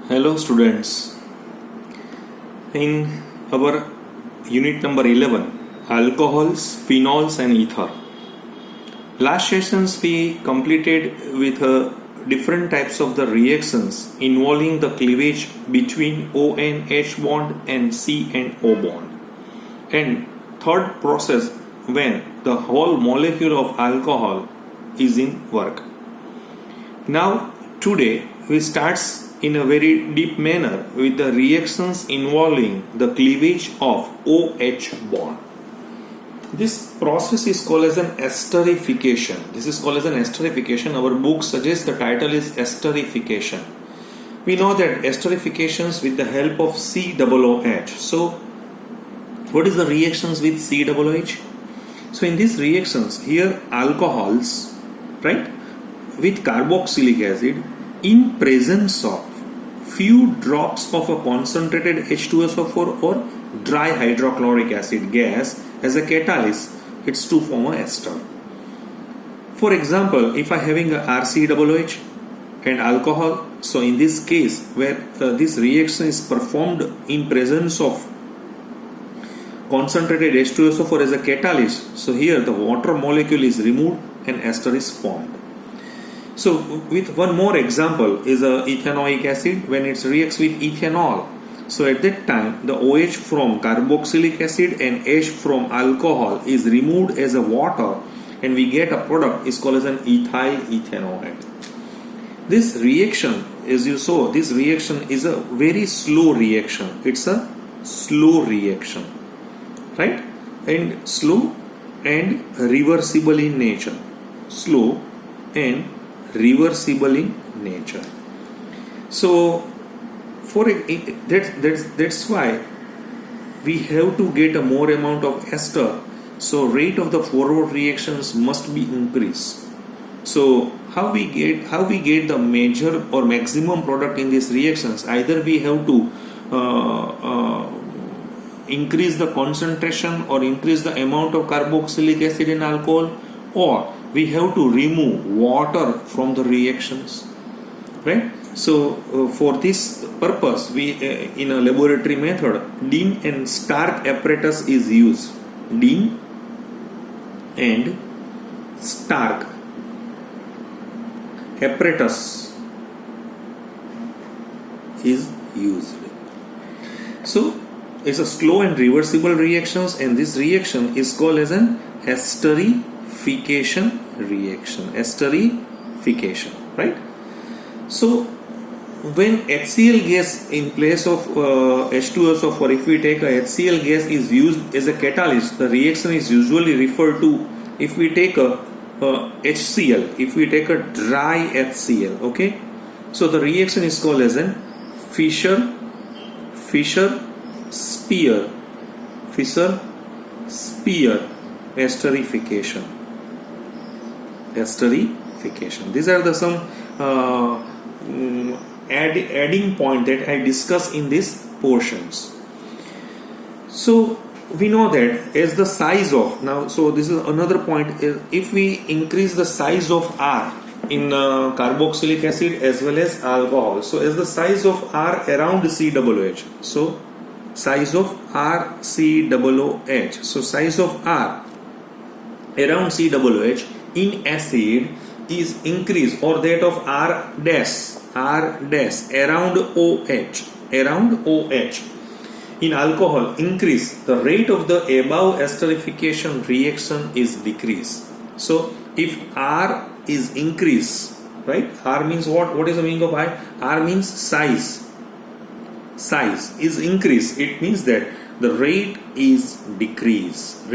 Hello students, in our unit number 11, alcohols, phenols and ether. Last sessions we completed with different types of the reactions involving the cleavage between ONH bond and C and O bond. And third process when the whole molecule of alcohol is in work. Now today we starts in a very deep manner with the reactions involving the cleavage of OH bond. This process is called as an esterification. Our book suggests the title is esterification. We know that esterifications with the help of COOH. So what is the reactions with COOH? So in these reactions here alcohols, right, with carboxylic acid in presence of few drops of a concentrated H2SO4 or dry hydrochloric acid gas as a catalyst, it's to form a ester. For example, if I having a RCOOH and alcohol, so in this case where this reaction is performed in presence of concentrated H2SO4 as a catalyst, so here the water molecule is removed and ester is formed. So with one more example is a ethanoic acid when it reacts with ethanol. So at that time the OH from carboxylic acid and H from alcohol is removed as a water and we get a product is called as an ethyl ethanoate. This reaction, as you saw, this reaction is a very slow reaction. It's a slow reaction, right? And slow and reversible in nature. Slow and reversible in nature. So that's why we have to get a more amount of ester. So rate of the forward reactions must be increased. So how we get the major or maximum product in these reactions? Either we have to increase the concentration or increase the amount of carboxylic acid in alcohol, or we have to remove water from the reactions, right? So for this purpose we in a laboratory method Dean and Stark apparatus is used. Dean and Stark apparatus is used. So it's a slow and reversible reactions, and this reaction is called as an esterification reaction. Esterification, right? So when HCl gas in place of H2SO4, if we take a HCl gas is used as a catalyst, the reaction is usually referred to, if we take a HCl, if we take a dry HCl, okay, so the reaction is called as an Fischer-Spear esterification. These are the some adding point that I discuss in these portions. So we know that as the size of, now so this is another point, is if we increase the size of R in carboxylic acid as well as alcohol, so as the size of R around COOH, so size of RCOOH, so size of R around COOH in acid is increased, or that of R dash around OH in alcohol increase, the rate of the above esterification reaction is decreased. So if R is increased, right, R means what is the meaning of I? R means size is increased, it means that the rate is decreased.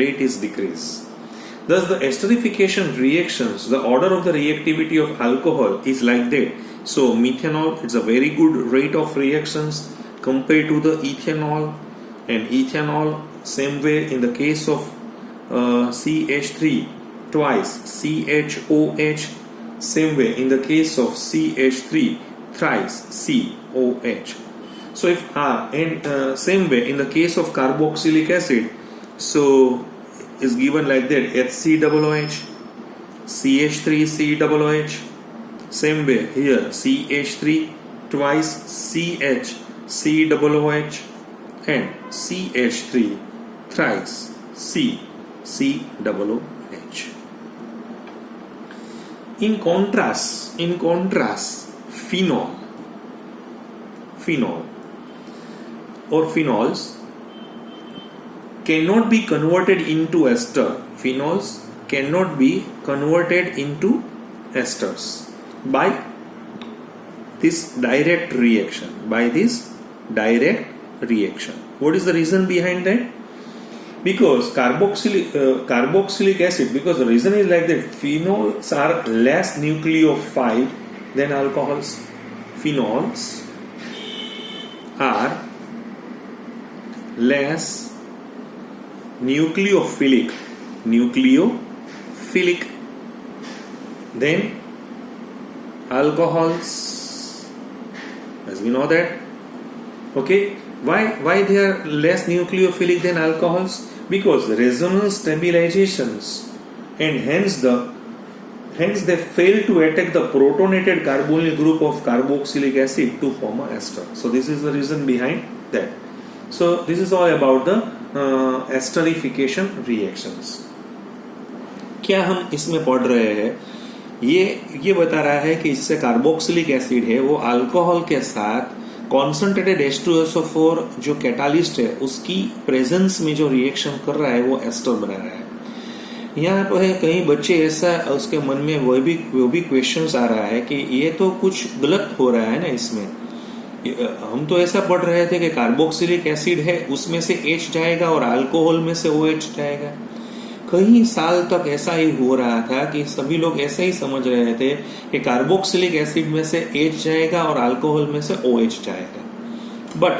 Thus the esterification reactions, the order of the reactivity of alcohol is like that. So methanol, it's a very good rate of reactions compared to the ethanol, and ethanol same way in the case of CH3 twice CHOH, same way in the case of CH3 thrice COH. So if and same way in the case of carboxylic acid, so is given like that, HCOOH, CH3COOH, same way here CH3 twice CH, COOH, and CH3 thrice COOH. In contrast, phenol or phenols cannot be converted into ester. Phenols cannot be converted into esters by this direct reaction. What is the reason behind that? Because carboxylic acid, because the reason is like that, phenols are less nucleophile than alcohols. Phenols are less nucleophilic than alcohols, as we know that. Okay, why they are less nucleophilic than alcohols? Because resonance stabilizations, and hence they fail to attack the protonated carbonyl group of carboxylic acid to form a ester. So this is the reason behind that. So this is all about the esterification reactions. क्या हम इसमें पढ़ रहे हैं? ये बता रहा है कि इससे कार्बोक्सिलिक एसिड है वो अल्कोहल के साथ कॉन्सेंट्रेटेड H2SO4 जो कैटालिस्ट है उसकी प्रेजेंस में जो रिएक्शन कर रहा है वो एस्टर बना रहा है. यहाँ पर कई बच्चे ऐसा उसके मन में वो भी क्वेश्चंस आ रहा है कि ये तो कुछ गलत हो रहा है ना इसमें. हम तो ऐसा पढ़ रहे थे कि कार्बोक्सिलिक एसिड है उसमें से H जाएगा और अल्कोहल में से OH जाएगा. कई साल तक ऐसा ही हो रहा था कि सभी लोग ऐसा ही समझ रहे थे कि कार्बोक्सिलिक एसिड में से H जाएगा और अल्कोहल में से OH जाएगा. बट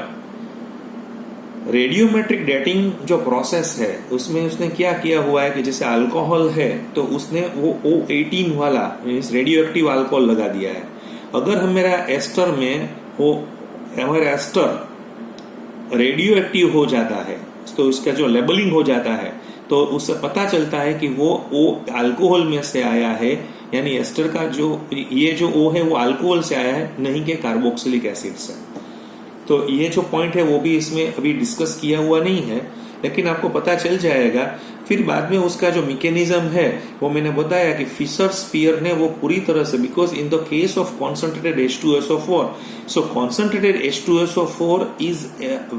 रेडियोमेट्रिक डेटिंग जो प्रोसेस है उसमें उसने क्या किया हुआ है कि जैसे अल्कोहल है तो उसने वो O18 वाला मीन्स रेडियो एक्टिव अल्कोहल लगा दिया है. अगर हमारा एस्टर में वो हमारा एस्टर रेडियो एक्टिव हो जाता है तो उसका जो लेबलिंग हो जाता है तो उससे पता चलता है कि वो अल्कोहल में से आया है, यानी एस्टर का जो ये जो O है वो अल्कोहल से आया है, नहीं कि कार्बोक्सिलिक एसिड से. तो ये जो पॉइंट है वो भी इसमें अभी डिस्कस किया हुआ नहीं है, लेकिन आपको पता चल जाएगा. फिर बाद में उसका जो मैकेनिज्म है वो मैंने बताया कि फिशर-स्पियर ने वो पूरी तरह से, because in the case of concentrated H2SO4, so concentrated H2SO4 is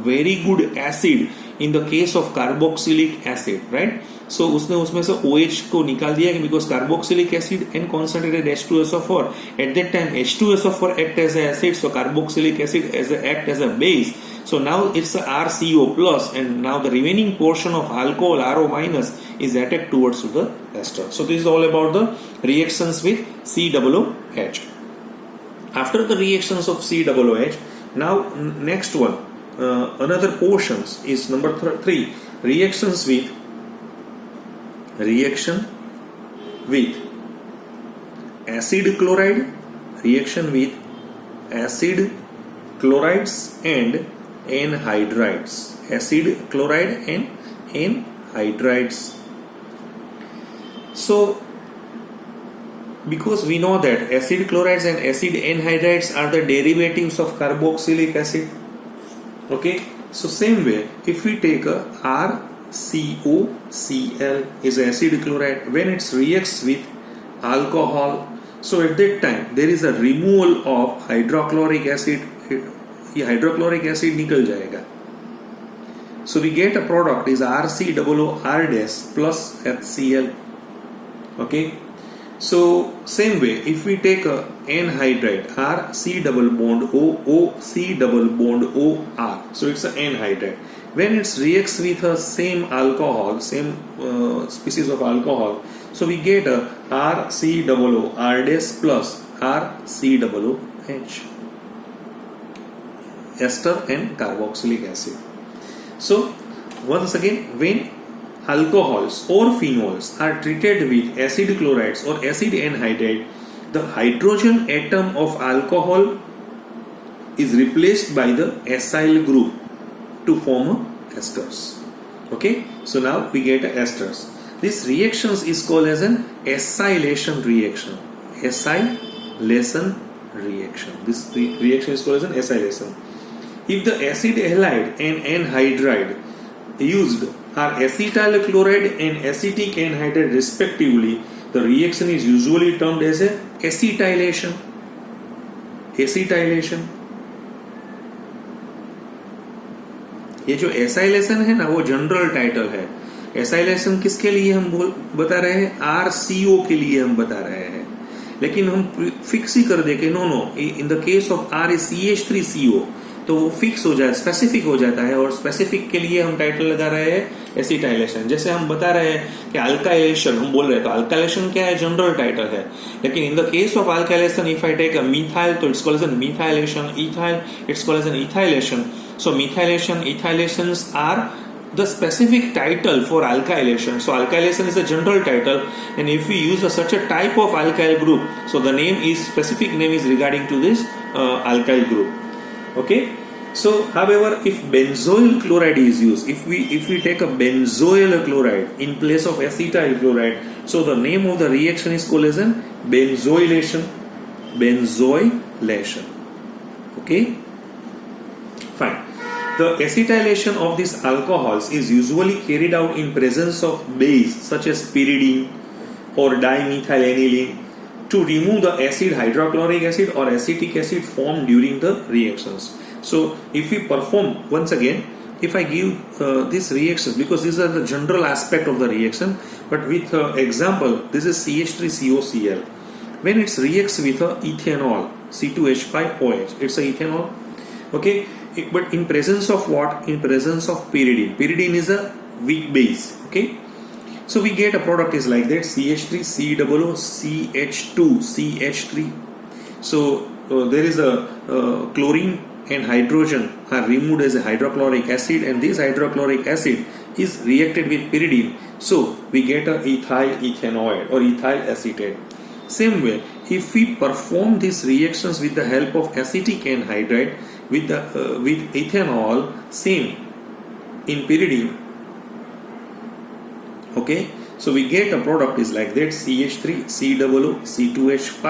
very good acid in the case of carboxylic acid, right. So उसने उसमें से OH को निकाल दिया because carboxylic acid and concentrated H2SO4 at that time H2SO4 act as a acid, so carboxylic acid act as a base. So now it's a RCO plus, and now the remaining portion of alcohol RO minus is attacked towards the ester. So this is all about the reactions with COOH. After the reactions of COOH, now next one, another portions is number 3, reaction with acid chloride, reaction with acid chlorides and anhydrides. Acid chloride and anhydrides. So because we know that acid chlorides and acid anhydrides are the derivatives of carboxylic acid. Okay, so same way if we take a RCOCl is acid chloride, when it reacts with alcohol, so at that time there is a removal of hydrochloric acid. ये hydrochloric acid निकल जाएगा. So we get a product is RCOOR plus HCl. Okay, so same way if we take a anhydride RC double bond O C double bond OR, so it's an anhydride. When it reacts with a same alcohol, same species of alcohol, so we get a RCOOR plus RCOOH. Ester and carboxylic acid. So once again, when alcohols or phenols are treated with acid chlorides or acid anhydride, the hydrogen atom of alcohol is replaced by the acyl group to form esters. Okay, so now we get esters. This reaction is called as an acylation reaction. Acylation reaction. This reaction is called as an acylation. If the acid halide and anhydride used are acetyl chloride and acetic anhydride respectively, the reaction is usually termed as a acetylation. Acetylation. ये जो acylation है ना वो general title है. Acylation किसके लिए हम बता रहे हैं? RCO के लिए हम बता रहे हैं. लेकिन हम फिक्स ही कर दे के no in the case of ReCH3CO तो वो फिक्स हो जाए, स्पेसिफिक हो जाता है, और स्पेसिफिक के लिए हम टाइटल लगा रहे हैं एसिटाइलेशन. जैसे हम बता रहे हैं कि अल्काइलेशन हम बोल रहे हैं तो अल्काइलेशन क्या है? जनरल टाइटल है. लेकिन in the case of alkylation if I take a methyl तो it's called as an methylation. Ethyl it's called as an ethylation. So methylation, ethylations are the specific title for alkylation. So alkylation is a general title, and if we use such a type of alkyl group, so the name is specific name is regarding to this alkyl group. Okay. So however, if benzoyl chloride is used, if we take a benzoyl chloride in place of acetyl chloride, so the name of the reaction is called as an benzoylation. Benzoylation. Okay. Fine. The acetylation of these alcohols is usually carried out in presence of base such as pyridine or dimethyl to remove the acid hydrochloric acid or acetic acid formed during the reactions. So if we perform once again, if I give these reactions, because these are the general aspect of the reaction, but with example, this is CH3COCl. When it reacts with ethanol, C2H5OH, it's a ethanol. Okay. But in presence of what? In presence of pyridine. Pyridine is a weak base. Okay. So we get a product is like that: CH3, COO, CH2, CH3. So there is a chlorine and hydrogen are removed as a hydrochloric acid, and this hydrochloric acid is reacted with pyridine. So we get a ethyl ethanoate or ethyl acetate. Same way, if we perform these reactions with the help of acetic anhydride with ethanol, same in pyridine. Okay, so we get a product is like that: CH3, COO, C2H5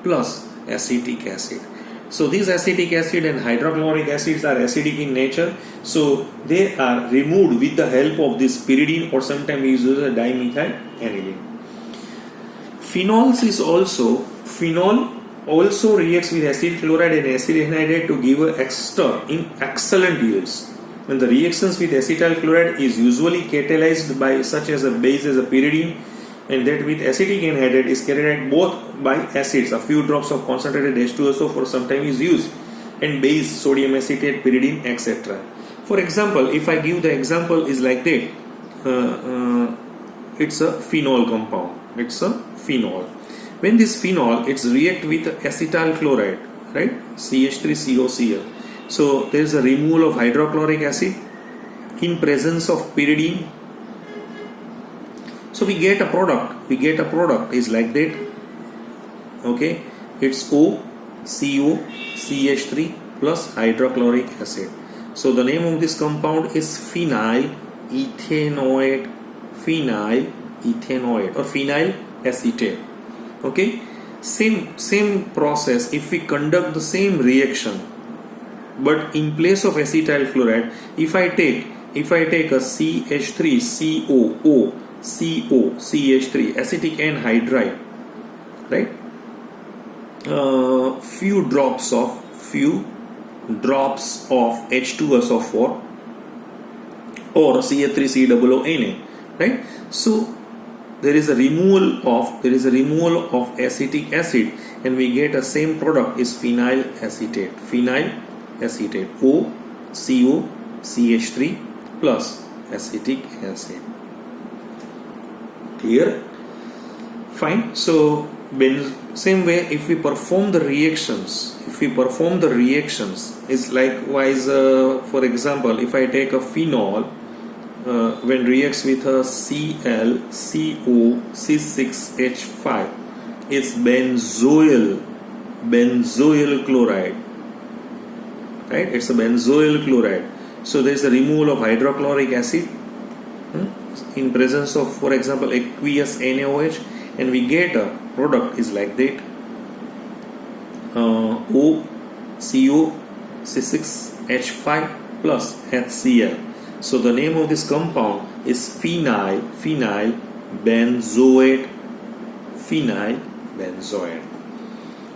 plus acetic acid. So these acetic acid and hydrochloric acids are acidic in nature, so they are removed with the help of this pyridine, or sometimes we use a dimethyl aniline. Phenol also reacts with acid chloride and acid anhydride to give an ester in excellent yields. When the reactions with acetyl chloride is usually catalyzed by such as a base as a pyridine, and that with acetic anhydride is carried out both by acids. A few drops of concentrated H2SO for some time is used, and base sodium acetate, pyridine, etc. For example, if I give the example is like that, it's a phenol compound. It's a phenol. When this phenol it's react with acetyl chloride, right? CH3COCl. So there is a removal of hydrochloric acid in presence of pyridine. So we get a product is like that. Okay, it's OCO CH3 plus hydrochloric acid. So the name of this compound is phenyl ethanoate or phenyl acetate. Okay, same process. If we conduct the same reaction, but in place of acetyl chloride, if I take a CH3COO CH3 acetic anhydride, right? Few drops of H2SO4 or CH3COO, right? So there is a removal of acetic acid, and we get a same product is phenyl acetate OCO CH3 plus acetic acid. Clear? Fine. So same way, if we perform the reactions, is likewise. For example, if I take a phenol, when reacts with a ClCO6H5, it's benzoyl chloride, right? It's a benzoyl chloride. So there is a removal of hydrochloric acid in presence of, for example, aqueous NaOH, and we get a product is like that. OCO C6H5 plus HCl. So the name of this compound is phenyl benzoate.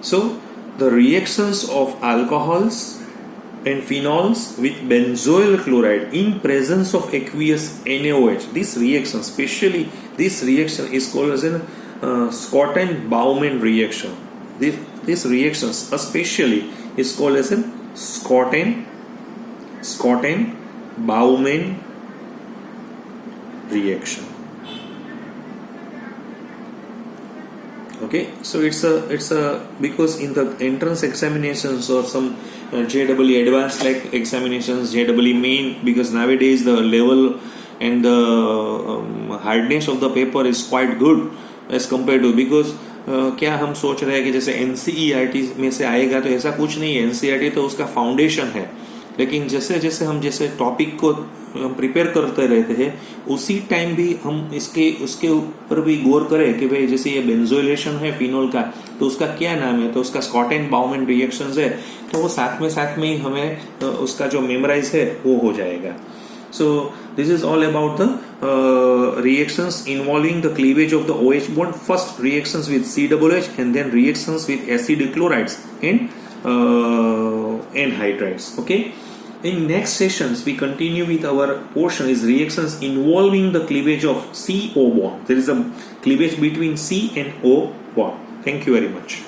So the reactions of alcohols and phenols with benzoyl chloride in presence of aqueous NaOH. This reaction, especially this reaction, is called as a Schotten-Baumann reaction. This reaction especially is called as a Schotten-Baumann reaction. Okay, so it's a because in the entrance examinations or some JEE advanced like examinations, JEE main, because nowadays the level and the hardness of the paper is quite good as compared to, because क्या हम सोच रहे हैं कि जैसे NCERT में से आएगा, तो ऐसा कुछ नहीं है. NCERT तो उसका फाउंडेशन है, लेकिन जैसे जैसे हम जैसे टॉपिक को प्रिपेयर करते रहते हैं, उसी टाइम भी हम उसके ऊपर भी गौर करें कि भाई जैसे ये बेंजोइलेशन है फिनोल का, तो उसका क्या नाम है, तो उसका स्कॉटेन-बाउमैन रिएक्शंस है, तो वो साथ में ही हमें उसका जो मेमोराइज है वो हो जाएगा. So this is all about the reactions involving the cleavage of the OH bond. First reactions with COOH and then reactions with acid chlorides and anhydrides. Okay. In next sessions we continue with our portion is reactions involving the cleavage of CO bond. There is a cleavage between C and O bond. Thank you very much.